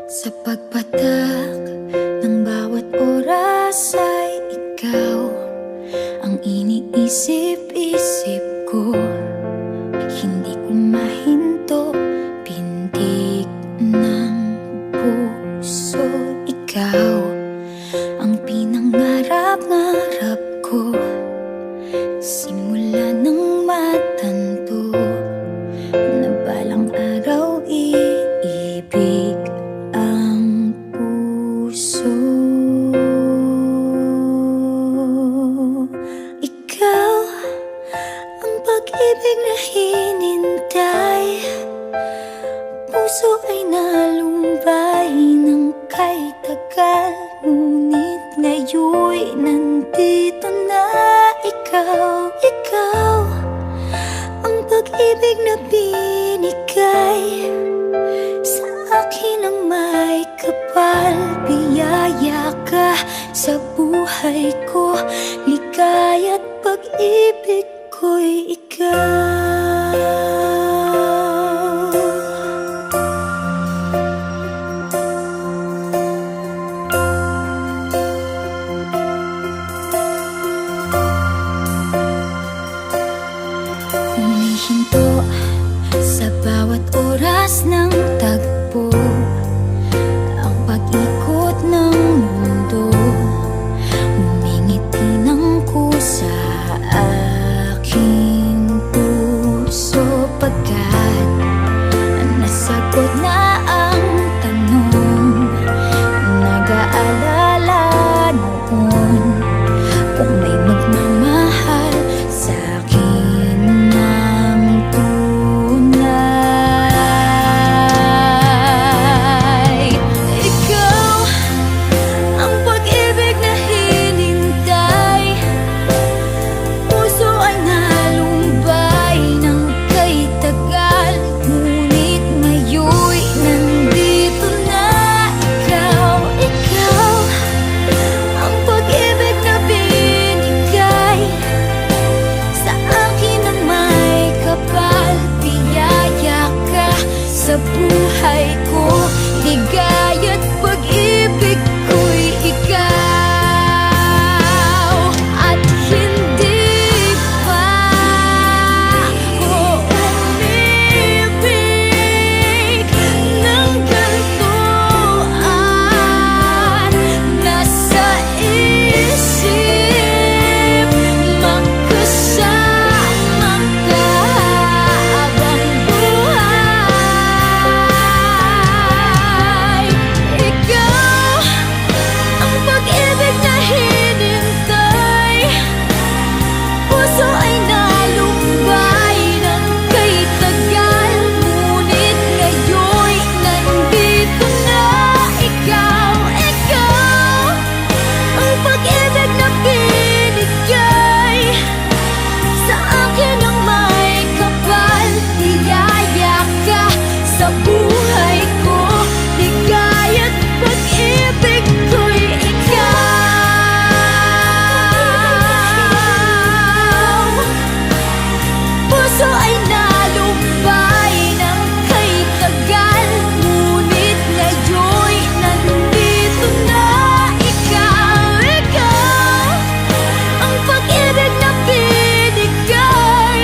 Sa pagpatak ng bawat oras ay ikaw ang iniisip-isip ko. Hindi ko mahinto, pintig ng puso. Ikaw ang pinangarap-ngarap ko, simula ng matanto na balang araw iibig ang puso. Ikaw ang pag-ibig na hinintay, puso ay nalumbay ng kay tagal, ngunit ngayon'y nandito na ikaw. Ikaw ang pag-ibig na binigay sa akin ang may kapal. Biyaya ka sa buhay ko, ligaya't pag-ibig ko'y ikaw. Humihinto sa bawat oras ng tagpo, ang pag-ikot ng mundo, humingiti ng kusa aking puso. Pagkat nasagot na ang tanong, nag-aalala noon kung may magmamahal sa'kin ng tunay. Ikaw ang pag-ibig na hinintay, puso ay nalumbay ng kay tagal, ngunit ngayon'y nandito na ikaw. Ikaw ang pag-ibig na binigay sa akin ang may kapal. Biyaya ka sa buhay ko, ligaya't pag-ibig ko'y ikaw. At hindi pa ko umibig ng ganito, at nasa isip magkasama ka habang buhay. Ikaw ang pag-ibig na hinintay, puso ay nalumbay ng kay tagal, ngunit ngayon'y nandito na ikaw. Ikaw ang pag-ibig na binigay sa akin ang may kapal. Biyaya ka sa buhay ko, ligaya't pag-ibig ko'y ikaw. Puso ay nalumbay ng kay tagal, ngunit ngayon'y nandito na ikaw. Ikaw ang pag-ibig na binigay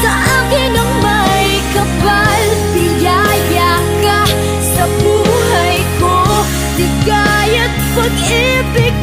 sa akin ang may kapal. Biyaya ka sa buhay ko, ligaya't pag-ibig